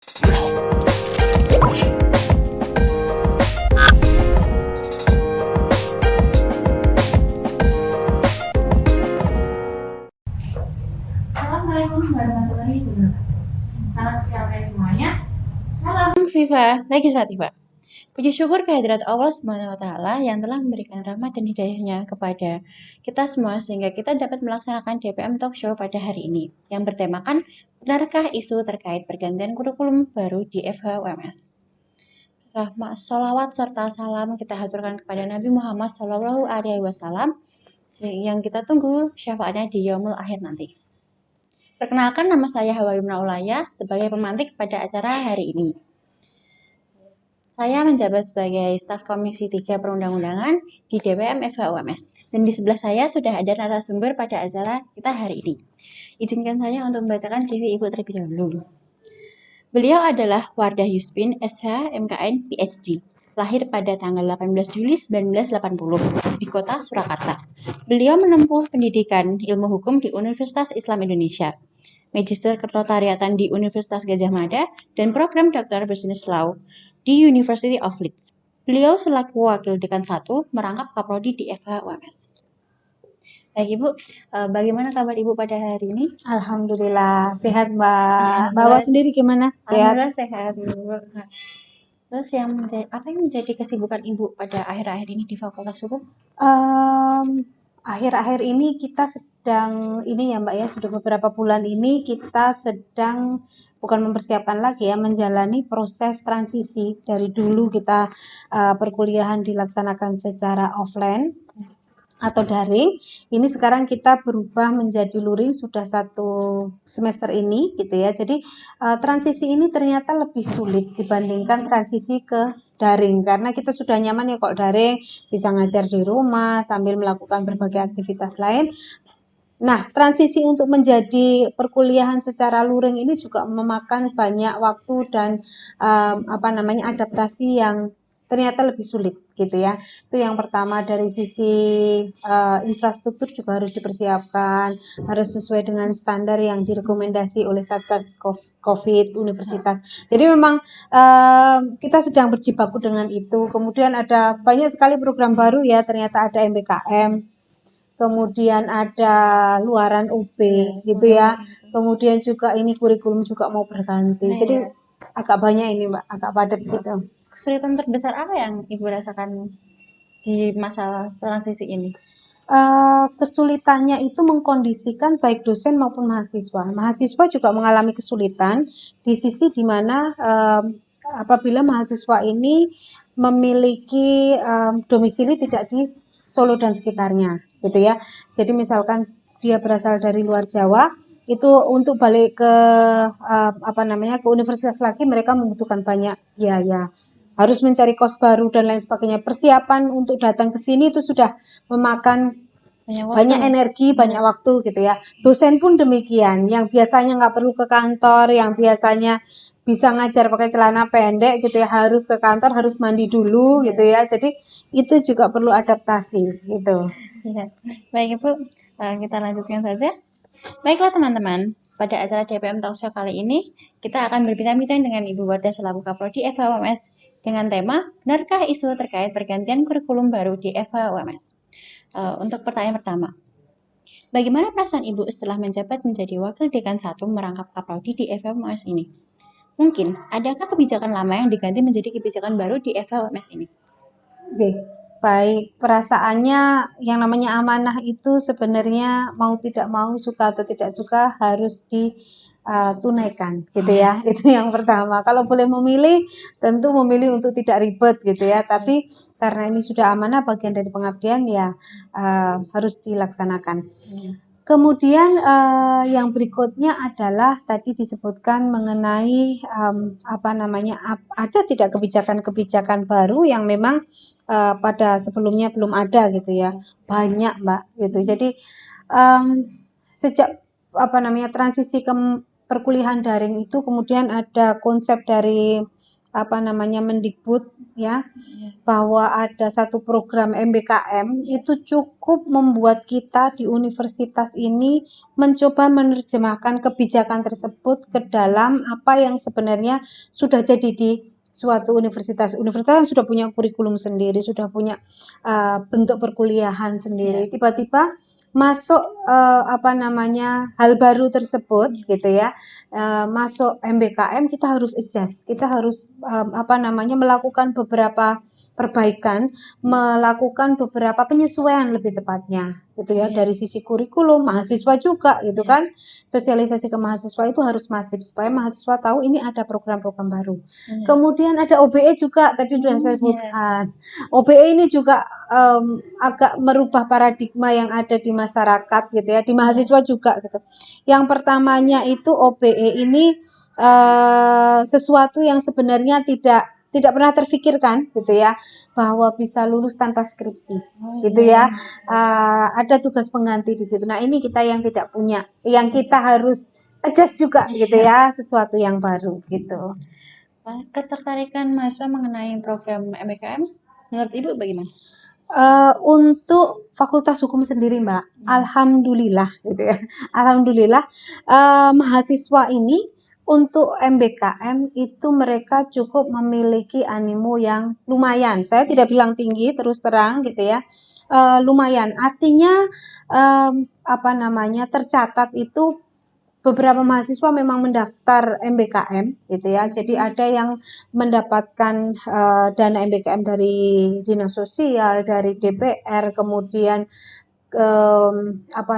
Assalamualaikum warahmatullahi wabarakatuh. Selamat siang semuanya. Salam Viva Legislativa. Puji syukur kehadirat Allah Subhanahu wa Ta'ala yang telah memberikan rahmat dan hidayahnya kepada kita semua sehingga kita dapat melaksanakan DPM Talk Show pada hari ini yang bertemakan benarkah isu terkait pergantian kurikulum baru di FH-UMS. Rahmat, sholawat serta salam kita haturkan kepada Nabi Muhammad SAW yang kita tunggu syafaatnya di Yaumul Akhir nanti. Perkenalkan, nama saya Hawa Yumna Ulaya sebagai pemantik pada acara hari ini. Saya menjabat sebagai staf Komisi 3 Perundang-undangan di DPM FH-UMS. Dan di sebelah saya sudah ada narasumber pada acara kita hari ini. Izinkan saya untuk membacakan CV Ibu terlebih dahulu. Beliau adalah Wardah Yuspin, SH, MKN, PhD. Lahir pada tanggal 18 Juli 1980 di kota Surakarta. Beliau menempuh pendidikan ilmu hukum di Universitas Islam Indonesia, Magister Ketertariatan di Universitas Gadjah Mada, dan program Dr. Business Law di University of Leeds. Beliau selaku Wakil Dekan 1 merangkap Kaprodi di FH-UMS. Baik Ibu, bagaimana kabar Ibu pada hari ini? Alhamdulillah, sehat Mbak. Bawa sendiri gimana? Alhamdulillah sehat Ibu. Terus apa yang menjadi kesibukan Ibu pada akhir-akhir ini di Fakultas Hukum? Akhir-akhir ini kita sedang ini ya Mbak ya, sudah beberapa bulan ini kita sedang bukan mempersiapkan lagi ya, menjalani proses transisi dari dulu kita perkuliahan dilaksanakan secara offline atau daring. Ini sekarang kita berubah menjadi luring sudah 1 semester ini gitu ya. Jadi transisi ini ternyata lebih sulit dibandingkan transisi ke daring karena kita sudah nyaman ya kok daring, bisa ngajar di rumah sambil melakukan berbagai aktivitas lain. Nah, transisi untuk menjadi perkuliahan secara luring ini juga memakan banyak waktu dan adaptasi yang ternyata lebih sulit gitu ya. Itu yang pertama, dari sisi infrastruktur juga harus dipersiapkan, harus sesuai dengan standar yang direkomendasi oleh Satgas COVID Universitas. Jadi memang kita sedang berjibaku dengan itu. Kemudian ada banyak sekali program baru ya, ternyata ada MBKM, kemudian ada luaran UB gitu ya. Kemudian juga ini kurikulum juga mau berganti. Jadi agak banyak ini Mbak, agak padat gitu. Kesulitan terbesar apa yang Ibu rasakan di masa transisi ini? Kesulitannya itu mengkondisikan baik dosen maupun mahasiswa. Mahasiswa juga mengalami kesulitan di sisi dimana apabila mahasiswa ini memiliki domisili tidak di Solo dan sekitarnya, gitu ya. Jadi misalkan dia berasal dari luar Jawa, itu untuk balik ke ke universitas lagi mereka membutuhkan banyak biaya. Harus mencari kos baru dan lain sebagainya. Persiapan untuk datang ke sini itu sudah memakan banyak energi, banyak waktu gitu ya. Dosen pun demikian, yang biasanya nggak perlu ke kantor, yang biasanya bisa ngajar pakai celana pendek gitu ya, harus ke kantor, harus mandi dulu gitu ya. Jadi itu juga perlu adaptasi gitu. Ya. Baik Ibu, kita lanjutkan saja. Baiklah teman-teman, pada acara DPM Talk Show kali ini kita akan berbincang-bincang dengan Ibu Wardah selaku Kaprodi FH-UMS dengan tema benarkah isu terkait pergantian kurikulum baru di FH-UMS. Untuk pertanyaan pertama, bagaimana perasaan Ibu setelah menjabat menjadi Wakil Dekan 1 merangkap Kaprodi di FH-UMS ini? Mungkin, adakah kebijakan lama yang diganti menjadi kebijakan baru di FH-UMS ini? Baik, perasaannya yang namanya amanah itu sebenarnya mau tidak mau, suka atau tidak suka harus ditunaikan gitu ya. Itu yang pertama. Kalau boleh memilih, tentu memilih untuk tidak ribet gitu ya. Tapi karena ini sudah amanah, bagian dari pengabdian ya harus dilaksanakan. Kemudian yang berikutnya adalah tadi disebutkan mengenai ada tidak kebijakan-kebijakan baru yang memang pada sebelumnya belum ada gitu ya. Banyak Mbak gitu. Jadi sejak transisi ke perkuliahan daring itu kemudian ada konsep dari Mendikbud ya, bahwa ada satu program MBKM itu cukup membuat kita di universitas ini mencoba menerjemahkan kebijakan tersebut ke dalam apa yang sebenarnya sudah jadi di suatu universitas. Universitas kan sudah punya kurikulum sendiri, sudah punya bentuk perkuliahan sendiri. Tiba-tiba masuk hal baru tersebut gitu ya, masuk MBKM, kita harus adjust, kita harus melakukan beberapa perbaikan, melakukan beberapa penyesuaian lebih tepatnya gitu ya, dari sisi kurikulum, mahasiswa juga gitu kan, sosialisasi ke mahasiswa itu harus masif supaya mahasiswa tahu ini ada program-program baru. Kemudian ada OBE juga tadi sudah saya sebutkan. OBE ini juga agak merubah paradigma yang ada di masyarakat gitu ya, di mahasiswa juga gitu. Yang pertamanya itu OBE ini sesuatu yang sebenarnya tidak pernah terfikirkan gitu ya, bahwa bisa lulus tanpa skripsi gitu ya. Ada tugas pengganti di situ. Nah, ini kita yang tidak punya, yang kita harus adjust juga gitu ya, sesuatu yang baru gitu. Ketertarikan mahasiswa mengenai program MBKM menurut Ibu bagaimana? Untuk Fakultas Hukum sendiri, Mbak, alhamdulillah gitu ya. Alhamdulillah mahasiswa ini untuk MBKM itu mereka cukup memiliki animo yang lumayan. Saya tidak bilang tinggi, terus terang gitu ya. Lumayan. Artinya tercatat itu beberapa mahasiswa memang mendaftar MBKM gitu ya. Jadi ada yang mendapatkan dana MBKM dari Dinas Sosial, dari DPR, kemudian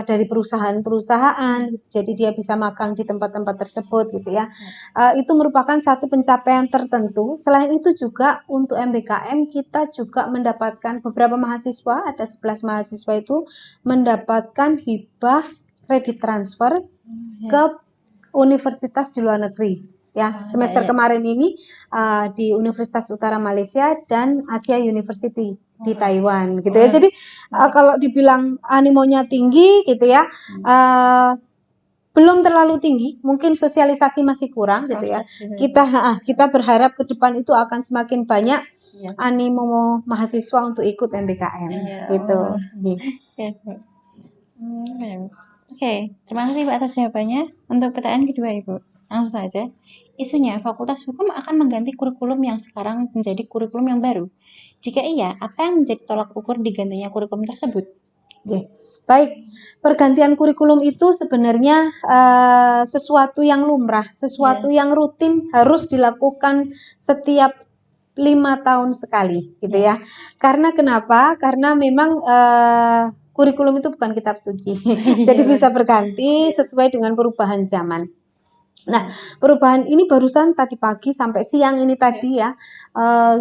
dari perusahaan-perusahaan. Jadi dia bisa magang di tempat-tempat tersebut gitu ya. Itu merupakan satu pencapaian tertentu. Selain itu juga untuk MBKM kita juga mendapatkan beberapa mahasiswa, ada 11 mahasiswa itu mendapatkan hibah kredit transfer ke universitas di luar negeri ya. Semester kemarin ini di Universitas Utara Malaysia dan Asia University di Taiwan gitu ya. Jadi kalau dibilang animonya tinggi gitu ya, belum terlalu tinggi, mungkin sosialisasi masih kurang gitu ya. Kita berharap ke depan itu akan semakin banyak animo mahasiswa untuk ikut MBKM gitu. Oke, terima kasih Mbak atas jawabannya. Untuk pertanyaan kedua Ibu, langsung saja. Isunya, Fakultas Hukum akan mengganti kurikulum yang sekarang menjadi kurikulum yang baru. Jika iya, apa yang menjadi tolak ukur digantinya kurikulum tersebut? Baik, pergantian kurikulum itu sebenarnya sesuatu yang lumrah, sesuatu yang rutin harus dilakukan setiap 5 tahun sekali gitu ya. Karena kenapa? Karena memang kurikulum itu bukan kitab suci. Jadi bisa berganti sesuai dengan perubahan zaman. Nah, perubahan ini barusan tadi pagi sampai siang ini tadi ya,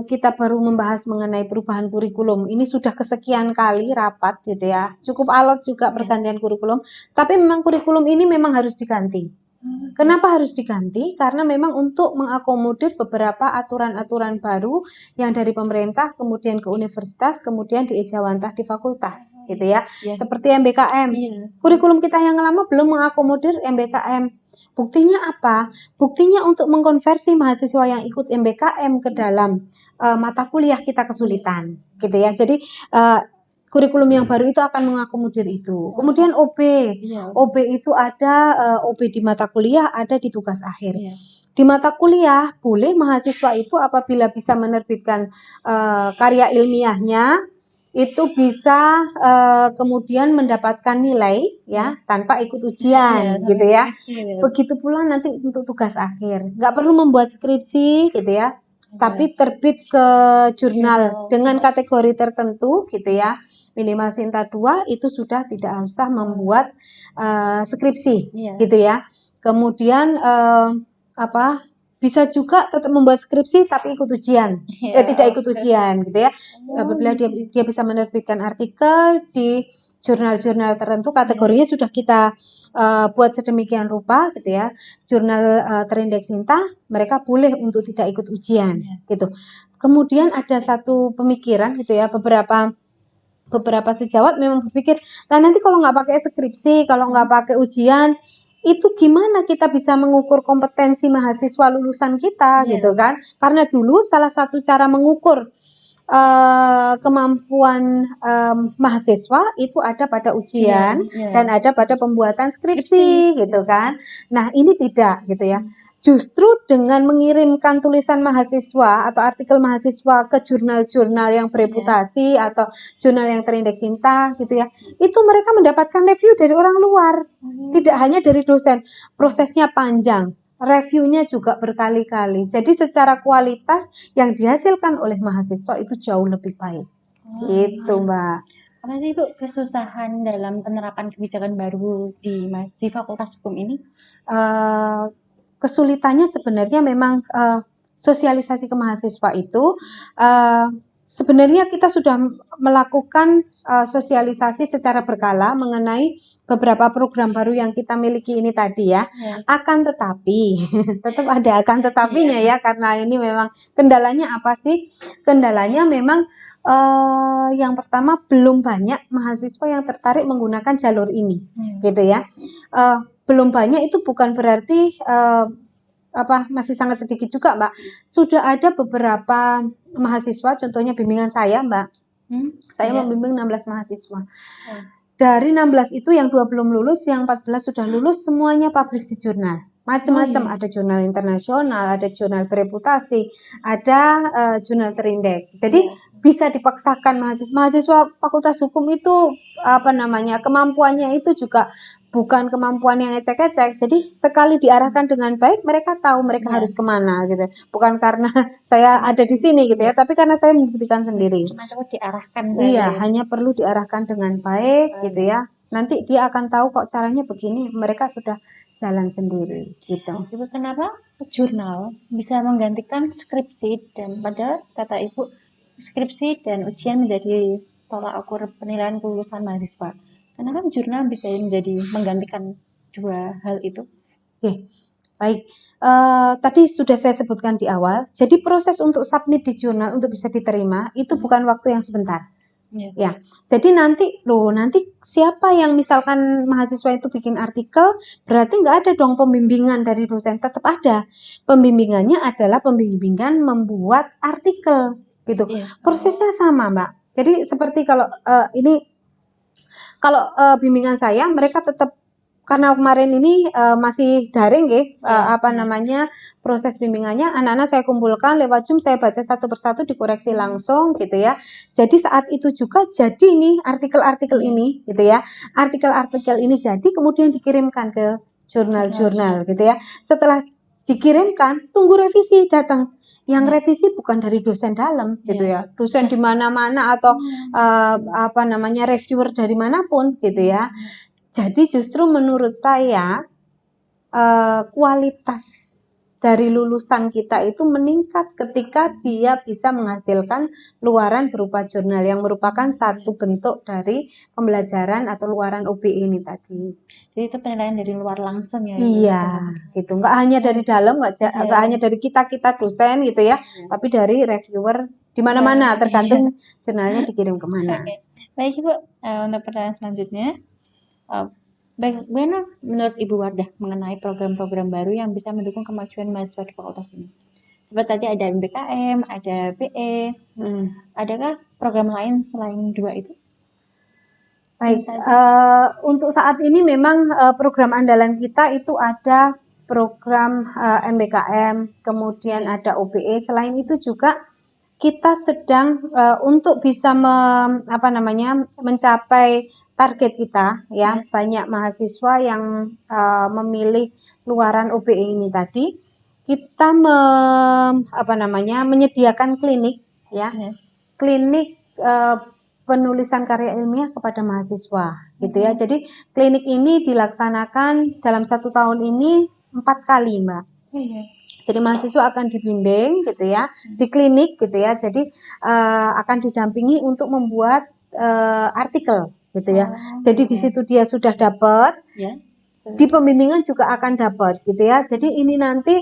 kita baru membahas mengenai perubahan kurikulum. Ini sudah kesekian kali rapat gitu ya. Cukup alot juga pergantian kurikulum, tapi memang kurikulum ini memang harus diganti. Kenapa harus diganti? Karena memang untuk mengakomodir beberapa aturan-aturan baru yang dari pemerintah, kemudian ke universitas, kemudian diejawantah di fakultas, gitu ya. Seperti MBKM. Kurikulum kita yang lama belum mengakomodir MBKM. Buktinya apa? Buktinya untuk mengkonversi mahasiswa yang ikut MBKM ke dalam mata kuliah kita kesulitan, gitu ya. Jadi kurikulum yang baru itu akan mengakomodir itu. Kemudian OB itu ada OB di mata kuliah, ada di tugas akhir. Di mata kuliah boleh mahasiswa itu apabila bisa menerbitkan karya ilmiahnya itu bisa kemudian mendapatkan nilai ya tanpa ikut ujian gitu ya. Begitu pula nanti untuk tugas akhir, nggak perlu membuat skripsi gitu ya, tapi terbit ke jurnal dengan kategori tertentu gitu ya. Minimal Sinta 2 itu sudah tidak usah membuat skripsi gitu ya. Kemudian bisa juga tetap membuat skripsi tapi ikut ujian, tidak ikut ujian gitu ya. Apabila dia bisa menerbitkan artikel di jurnal-jurnal tertentu, kategorinya sudah kita buat sedemikian rupa gitu ya. Jurnal terindeks Sinta, mereka boleh untuk tidak ikut ujian gitu. Kemudian ada satu pemikiran gitu ya, beberapa sejawat memang berpikir, nah nanti kalau nggak pakai skripsi, kalau nggak pakai ujian, itu gimana kita bisa mengukur kompetensi mahasiswa lulusan kita gitu kan? Karena dulu salah satu cara mengukur kemampuan mahasiswa itu ada pada ujian dan ada pada pembuatan skripsi gitu kan. Nah, ini tidak gitu ya. Justru dengan mengirimkan tulisan mahasiswa atau artikel mahasiswa ke jurnal-jurnal yang bereputasi atau jurnal yang terindeks INTA gitu ya, itu mereka mendapatkan review dari orang luar, tidak hanya dari dosen. Prosesnya panjang, reviewnya juga berkali-kali. Jadi secara kualitas yang dihasilkan oleh mahasiswa itu jauh lebih baik. Gitu, Mbak. Apa sih Bu kesusahan dalam penerapan kebijakan baru di Fakultas Hukum ini? Kesulitannya sebenarnya memang sosialisasi ke mahasiswa itu sebenarnya kita sudah melakukan sosialisasi secara berkala mengenai beberapa program baru yang kita miliki ini tadi ya. Akan tetapi tetap ada akan tetapinya ya, karena ini memang kendalanya apa sih? Kendalanya memang yang pertama belum banyak mahasiswa yang tertarik menggunakan jalur ini, gitu ya. Belum banyak itu bukan berarti masih sangat sedikit juga, Mbak. Sudah ada beberapa mahasiswa, contohnya bimbingan saya, Mbak. Saya membimbing 16 mahasiswa. Dari 16 itu yang 2 belum lulus, yang 14 sudah lulus, semuanya publish di jurnal. Macam-macam, ada jurnal internasional, ada jurnal bereputasi, ada jurnal terindeks. Jadi bisa dipaksakan mahasiswa Fakultas Hukum itu kemampuannya itu juga bukan kemampuan yang ecek-ecek. Jadi sekali diarahkan dengan baik, mereka tahu mereka harus kemana gitu. Bukan karena saya ada di sini gitu ya, tapi karena saya membuktikan sendiri. Cuma diarahkan. Iya, hanya perlu diarahkan dengan baik gitu ya. Nanti dia akan tahu kok caranya begini, mereka sudah jalan sendiri gitu. Ibu, kenapa jurnal bisa menggantikan skripsi, dan pada kata Ibu skripsi dan ujian menjadi tolak ukur penilaian kelulusan mahasiswa? Kenapa jurnal bisa menjadi menggantikan dua hal itu? Oke, baik. Tadi sudah saya sebutkan di awal. Jadi proses untuk submit di jurnal untuk bisa diterima itu bukan waktu yang sebentar. Ya, jadi nanti siapa yang misalkan mahasiswa itu bikin artikel, berarti nggak ada dong pembimbingan dari dosen. Tetap ada. Pembimbingannya adalah pembimbingan membuat artikel gitu. Prosesnya sama, Mbak. Jadi seperti kalau bimbingan saya, mereka tetap, karena kemarin ini masih daring proses bimbingannya, anak-anak saya kumpulkan lewat Zoom, saya baca satu persatu, dikoreksi langsung gitu ya. Jadi saat itu juga jadi nih artikel-artikel ini gitu ya. Artikel-artikel ini jadi kemudian dikirimkan ke jurnal-jurnal gitu ya. Setelah dikirimkan, tunggu revisi datang. Yang revisi bukan dari dosen dalam gitu ya. Dosen di mana-mana atau reviewer dari manapun gitu ya. Jadi justru menurut saya kualitas dari lulusan kita itu meningkat ketika dia bisa menghasilkan luaran berupa jurnal yang merupakan satu bentuk dari pembelajaran atau luaran UBI ini tadi. Jadi itu penilaian dari luar langsung ya? Iya, gitu. Nggak hanya dari dalam, nggak hanya dari kita dosen gitu ya, tapi dari reviewer di mana-mana, tergantung jurnalnya dikirim kemana. Baik Ibu, untuk pertanyaan selanjutnya, bagaimana menurut Ibu Wardah mengenai program-program baru yang bisa mendukung kemajuan mahasiswa di fakultas ini? Seperti tadi ada MBKM, ada PE, adakah program lain selain dua itu? Baik, untuk saat ini memang program andalan kita itu ada program MBKM, kemudian ada OBE. Selain itu juga kita sedang untuk bisa mencapai target kita ya, banyak mahasiswa yang memilih luaran OBE ini tadi, kita menyediakan klinik ya, klinik penulisan karya ilmiah kepada mahasiswa gitu ya. Jadi klinik ini dilaksanakan dalam 1 tahun ini 4 kali, Mbak. Jadi mahasiswa akan dibimbing gitu ya, di klinik gitu ya. Jadi akan didampingi untuk membuat artikel gitu ya. Jadi di situ dia sudah dapat, di pembimbingan juga akan dapat gitu ya. Jadi ini nanti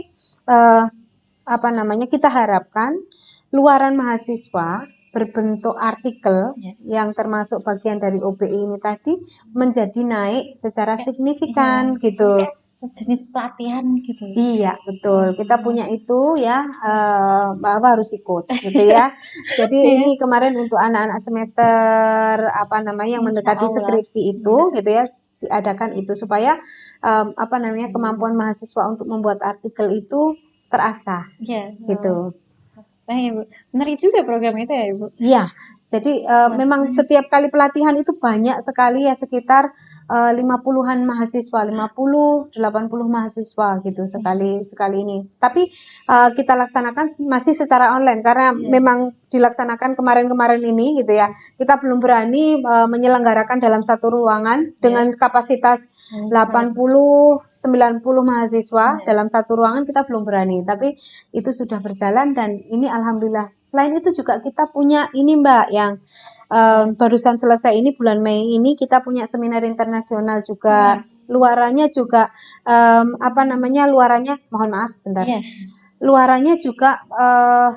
kita harapkan luaran mahasiswa berbentuk artikel Ya. yang termasuk bagian dari OBE ini tadi menjadi naik secara signifikan gitu. Kayak sejenis pelatihan gitu. Iya, betul. Kita punya itu ya, Mbak harus ikut gitu ya. Jadi ini kemarin untuk anak-anak semester apa namanya yang mendekati Insya Allah. skripsi itu gitu ya, diadakan itu supaya apa namanya kemampuan mahasiswa untuk membuat artikel itu terasah Iya. gitu. Nah, Ibu. Menarik juga program itu ya, Ibu. Iya. Jadi memang setiap kali pelatihan itu banyak sekali ya, sekitar 50-an mahasiswa, 50, 80 mahasiswa gitu sekali ini. Tapi kita laksanakan masih secara online karena memang dilaksanakan kemarin-kemarin ini gitu ya. Kita belum berani menyelenggarakan dalam satu ruangan dengan kapasitas 80, 90 mahasiswa dalam satu ruangan, kita belum berani. Tapi itu sudah berjalan dan ini alhamdulillah. Selain itu juga kita punya ini Mbak yang barusan selesai ini bulan Mei ini kita punya seminar internasional juga. Luarannya juga apa namanya luarannya mohon maaf sebentar. Luarannya juga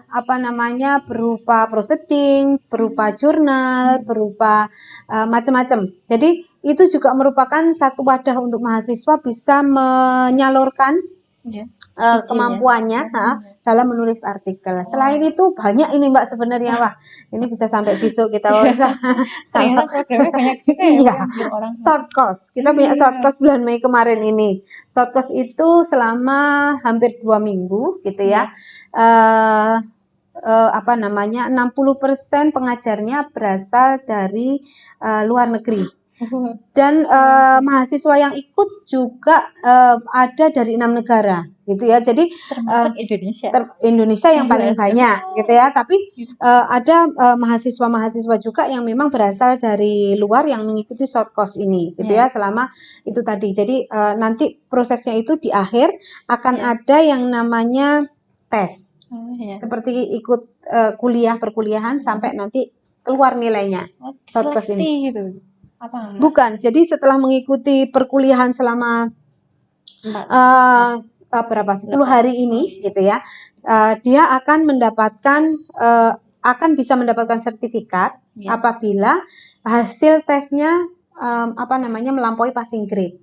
apa namanya berupa proceeding, berupa jurnal, berupa macam-macam. Jadi itu juga merupakan satu wadah untuk mahasiswa bisa menyalurkan kemampuannya dalam menulis artikel. Selain itu banyak ini Mbak sebenarnya, wah ini bisa sampai besok kita wawancara. Ternyata programnya banyak juga ya. Iya. Short course. Kita punya short course bulan Mei kemarin ini. Short course itu selama hampir 2 minggu gitu ya. Apa namanya 60% pengajarnya berasal dari luar negeri. Dan mahasiswa yang ikut juga ada dari 6 negara gitu ya. Jadi termasuk Indonesia. Indonesia yang paling banyak gitu ya. Tapi ada mahasiswa-mahasiswa juga yang memang berasal dari luar yang mengikuti short course ini gitu ya selama itu tadi. Jadi nanti prosesnya itu di akhir akan ada yang namanya tes. Seperti ikut kuliah perkuliahan sampai nanti keluar nilainya. Short course ini. Gitu. Apa? Bukan, jadi setelah mengikuti perkuliahan selama berapa 10 hari ini gitu ya, dia akan mendapatkan akan bisa mendapatkan sertifikat apabila hasil tesnya apa namanya melampaui passing grade.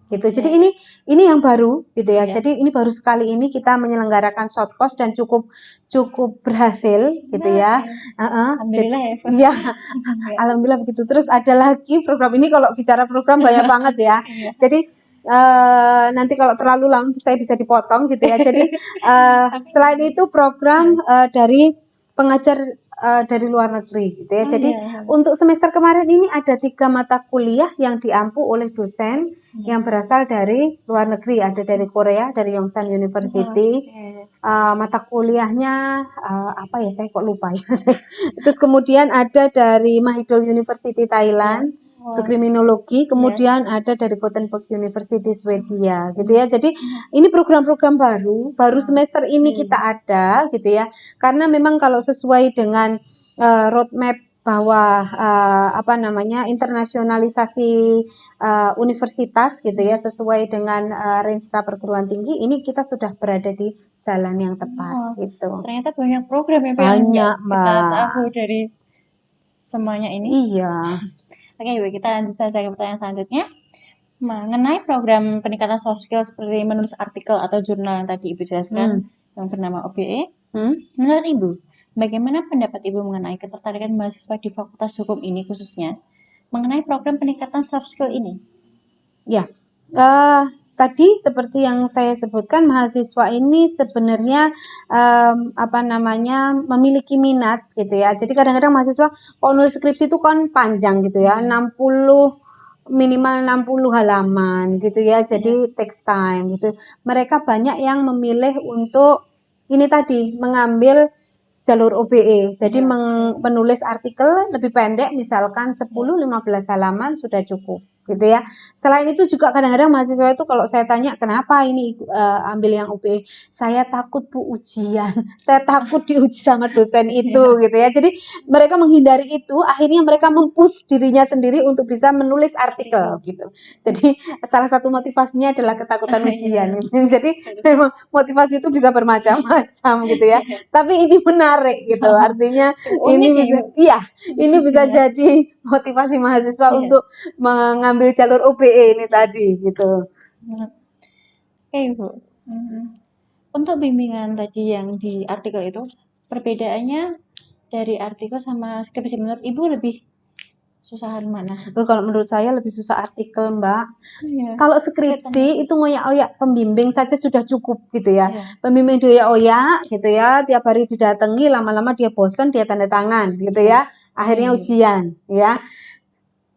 Gitu. Jadi ini yang baru gitu ya. Jadi ini baru sekali ini kita menyelenggarakan short course dan cukup berhasil gitu ya. Alhamdulillah ya. Alhamdulillah begitu. Terus ada lagi program ini, kalau bicara program banyak banget ya. Jadi nanti kalau terlalu lama saya bisa dipotong gitu ya. Jadi selain itu program dari pengajar dari luar negeri gitu ya. Jadi untuk semester kemarin ini ada 3 mata kuliah yang diampu oleh dosen yang berasal dari luar negeri. Ada dari Korea, dari Yongsan University. Mata kuliahnya apa ya, saya kok lupa ya. Terus kemudian ada dari Mahidol University Thailand. Itu kriminologi, kemudian ada dari Gothenburg University Swedia gitu ya. Jadi ini program-program baru semester ini kita ada gitu ya. Karena memang kalau sesuai dengan roadmap bahwa apa namanya internasionalisasi universitas gitu ya, sesuai dengan Renstra perguruan tinggi, ini kita sudah berada di jalan yang tepat gitu. Ternyata banyak program yang banyak kita tahu dari semuanya ini. Iya. Oke, Ibu, kita lanjut saja ke pertanyaan selanjutnya. Mengenai program peningkatan soft skill seperti menulis artikel atau jurnal yang tadi Ibu jelaskan, yang bernama OBE, menurut Ibu, bagaimana pendapat Ibu mengenai ketertarikan mahasiswa di Fakultas Hukum ini khususnya, mengenai program peningkatan soft skill ini? Ya, tadi seperti yang saya sebutkan, mahasiswa ini sebenarnya apa namanya memiliki minat gitu ya. Jadi kadang-kadang mahasiswa kalau nulis skripsi itu kan panjang gitu ya, minimal 60 halaman gitu ya. Jadi takes time gitu. Mereka banyak yang memilih untuk ini tadi mengambil jalur OBE. Jadi menulis artikel lebih pendek, misalkan 10-15 halaman sudah cukup. gitu ya. Selain itu juga kadang-kadang mahasiswa itu kalau saya tanya kenapa ini ambil yang UPE, saya takut Bu ujian, saya takut diuji sama dosen itu gitu ya. Jadi mereka menghindari itu, akhirnya mereka mempush dirinya sendiri untuk bisa menulis artikel gitu. Jadi salah satu motivasinya adalah ketakutan ujian. Jadi memang motivasi itu bisa bermacam-macam gitu ya. Tapi ini menarik gitu. Artinya ini bisa ini bisa jadi motivasi mahasiswa untuk mengambil jalur UPE ini tadi gitu. Oke, Bu. Untuk bimbingan tadi yang di artikel itu, perbedaannya dari artikel sama skripsi menurut Ibu lebih susahan mana? Kalau menurut saya lebih susah artikel, Mbak. Iya. Kalau skripsi itu ngoyak-ngoyak pembimbing saja sudah cukup gitu ya. Iya. Pembimbing dioyak-oyak gitu ya, tiap hari didatangi, lama-lama dia bosan, dia tanda tangan gitu ya. Akhirnya ujian ya.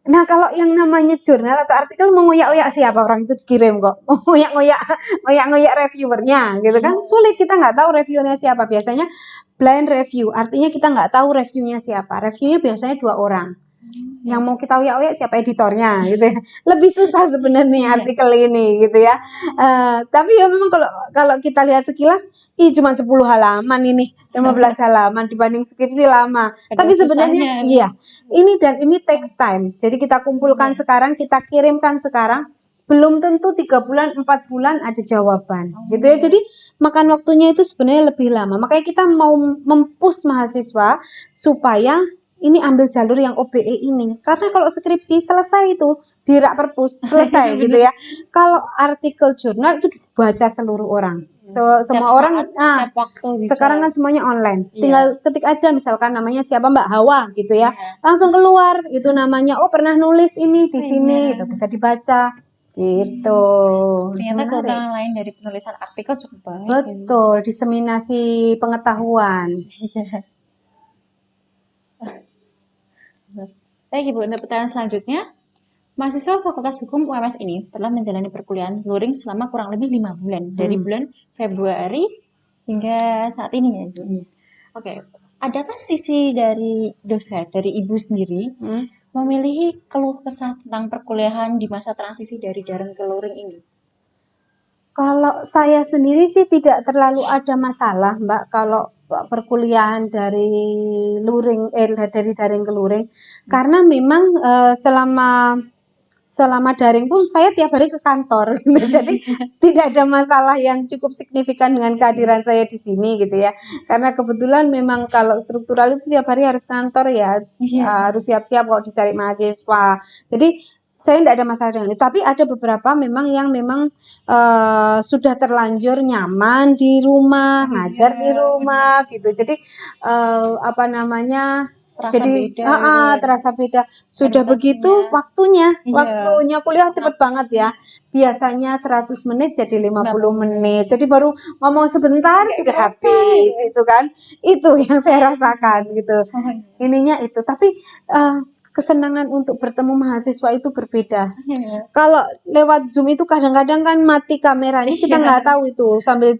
Nah, kalau yang namanya jurnal atau artikel mau ngoyak-ngoyak siapa orang itu dikirim kok. Mau ngoyak-ngoyak reviewernya gitu kan. Sulit, kita nggak tahu reviewernya siapa. Biasanya blind review, artinya kita nggak tahu reviewnya siapa. Reviewnya biasanya 2 orang. Yang mau kita oyak-oyak siapa editornya gitu ya. Lebih susah sebenarnya artikel ini gitu ya. Tapi ya memang kalau kita lihat sekilas cuma 10 halaman ini, 15 halaman dibanding skripsi lama. Tapi sebenarnya iya, ini takes time. Jadi kita kumpulkan sekarang, kita kirimkan sekarang, belum tentu 3 bulan, 4 bulan ada jawaban. Gitu ya. Jadi makan waktunya itu sebenarnya lebih lama. Makanya kita mau mempush mahasiswa supaya ini ambil jalur yang OBE ini. Karena kalau skripsi selesai itu di rak perpus selesai gitu ya. Kalau artikel jurnal itu dibaca seluruh orang. Semua orang sekarang kan semuanya online. Tinggal ketik aja misalkan namanya siapa Mbak Hawa gitu ya. Langsung keluar itu namanya, oh pernah nulis ini di sini itu bisa dibaca. Gitu. Ternyata keutamaan lain dari penulisan artikel cukup banyak. Betul, diseminasi pengetahuan. Baik Ibu, untuk pertanyaan selanjutnya, mahasiswa Fakultas Hukum UMS ini telah menjalani perkuliahan luring selama kurang lebih 5 bulan, dari bulan Februari hingga saat ini ya Ibu. Oke, adakah sisi dari dosen, dari Ibu sendiri, memilih keluh kesah tentang perkuliahan di masa transisi dari daring ke luring ini? Kalau saya sendiri sih tidak terlalu ada masalah, Mbak, kalau perkuliahan dari dari daring ke luring, karena memang selama daring pun saya tiap hari ke kantor gitu. Jadi tidak ada masalah yang cukup signifikan dengan kehadiran saya di sini gitu ya. Karena kebetulan memang kalau struktural itu tiap hari harus kantor ya, harus siap-siap kalau dicari mahasiswa. Jadi saya tidak ada masalah dengan itu. Tapi ada beberapa memang yang memang sudah terlanjur nyaman di rumah, ngajar di rumah gitu. Jadi terasa beda. Sudah begitu waktunya kuliah cepet banget ya. Biasanya 100 menit jadi 50 menit. Jadi baru ngomong sebentar sudah habis itu kan. Itu yang saya rasakan gitu. Ininya itu. Tapi kesenangan untuk bertemu mahasiswa itu berbeda. Kalau lewat Zoom itu kadang-kadang kan mati kameranya, kita nggak tahu itu sambil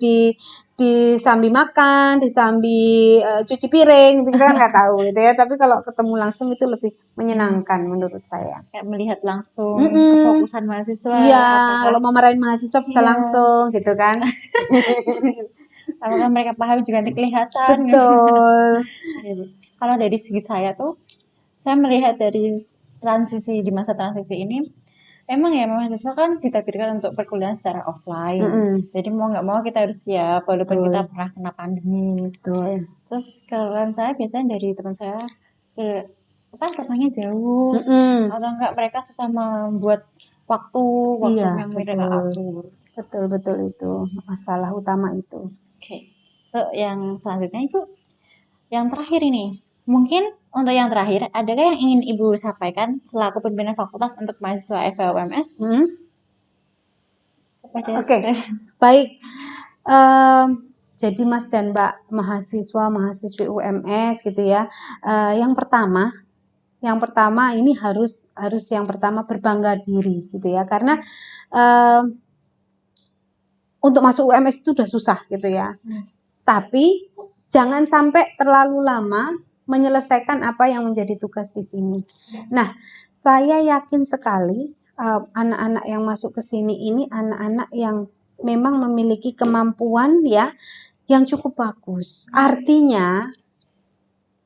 disambi makan, disambi cuci piring, itu kita kan nggak tahu gitu ya. Tapi kalau ketemu langsung itu lebih menyenangkan menurut saya. Kayak melihat langsung kefokusan mahasiswa. Iya, kalau mau marahin mahasiswa bisa langsung gitu kan. Apakah mereka paham juga nanti kelihatan. Betul. Kalau dari segi saya tuh, saya melihat dari transisi di masa transisi ini, emang ya mahasiswa kan ditakdirkan untuk perkuliahan secara offline. Jadi mau nggak mau kita harus siap walaupun kita pernah kena pandemi. Terus kalau saya biasanya dari teman saya rumahnya jauh atau enggak mereka susah membuat waktu yang mereka atur. Betul itu masalah utama itu. Oke. So, yang selanjutnya Ibu, yang terakhir ini. Mungkin untuk yang terakhir, adakah yang ingin Ibu sampaikan selaku pimpinan fakultas untuk mahasiswa FEUMS? Oke, baik. Jadi Mas dan Mbak mahasiswi UMS gitu ya. Yang pertama ini harus yang pertama berbangga diri gitu ya. Karena untuk masuk UMS itu udah susah gitu ya. Tapi jangan sampai terlalu lama menyelesaikan apa yang menjadi tugas di sini. Nah, saya yakin sekali anak-anak yang masuk ke sini ini anak-anak yang memang memiliki kemampuan ya yang cukup bagus. Artinya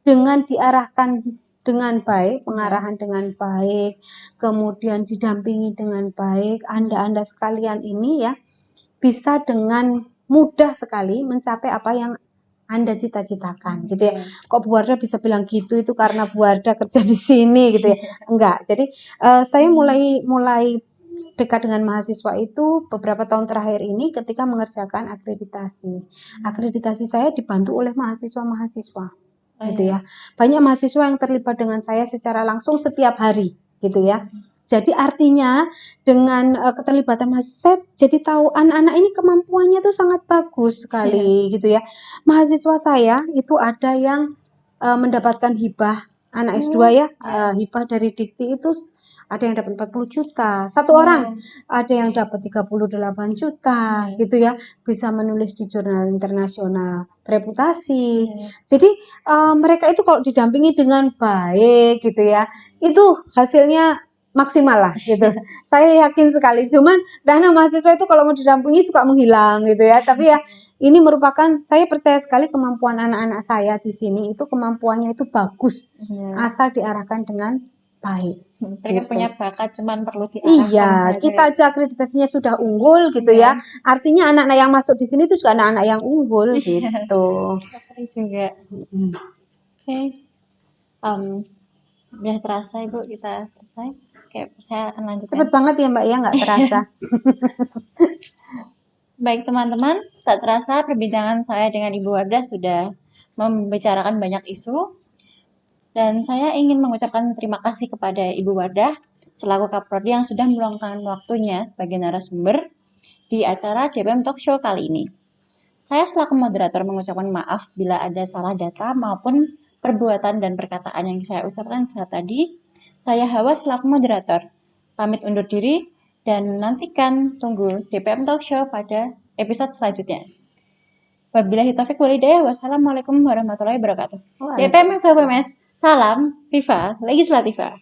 dengan diarahkan dengan baik, pengarahan dengan baik, kemudian didampingi dengan baik, Anda sekalian ini ya bisa dengan mudah sekali mencapai apa yang Anda cita-citakan gitu ya. Kok Bu Wardah bisa bilang gitu, itu karena Bu Wardah kerja di sini gitu ya. Enggak. Jadi saya mulai dekat dengan mahasiswa itu beberapa tahun terakhir ini ketika mengerjakan akreditasi. Akreditasi saya dibantu oleh mahasiswa-mahasiswa gitu ya. Banyak mahasiswa yang terlibat dengan saya secara langsung setiap hari gitu ya. Jadi artinya dengan keterlibatan mahasiswa, saya jadi tahu anak-anak ini kemampuannya tuh sangat bagus sekali gitu ya. Mahasiswa saya itu ada yang mendapatkan hibah anak S2 ya, hibah dari Dikti itu ada yang dapat 40 juta satu orang, ada yang dapat 38 juta gitu ya, bisa menulis di jurnal internasional bereputasi. Jadi mereka itu kalau didampingi dengan baik gitu ya, itu hasilnya maksimal lah gitu. Saya yakin sekali. Cuman dana mahasiswa itu kalau mau didampingi suka menghilang gitu ya. Tapi ya ini merupakan, saya percaya sekali kemampuan anak-anak saya di sini itu kemampuannya itu bagus, asal diarahkan dengan baik. Mereka Gitu. punya bakat, cuman perlu diarahkan Iya, saja. kita aja akreditasinya sudah unggul gitu ya. Artinya anak-anak yang masuk di sini itu juga anak-anak yang unggul gitu. Keren juga. Oke. Udah terasa Ibu, kita selesai. Oke, saya akan lanjutkan. Cepet banget ya Mbak ya, nggak terasa. Baik teman-teman, tak terasa perbincangan saya dengan Ibu Wardah sudah membicarakan banyak isu. Dan saya ingin mengucapkan terima kasih kepada Ibu Wardah selaku Kaprodi yang sudah meluangkan waktunya sebagai narasumber di acara DPM Talk Show kali ini. Saya selaku moderator mengucapkan maaf bila ada salah data maupun perbuatan dan perkataan yang saya ucapkan saat tadi. Saya Hawa selaku moderator. Pamit undur diri dan nantikan tunggu DPM Talk Show pada episode selanjutnya. Wabillahi taufiq wal hidayah. Wassalamualaikum warahmatullahi wabarakatuh. DPM FWMS. Salam Viva Legislativa.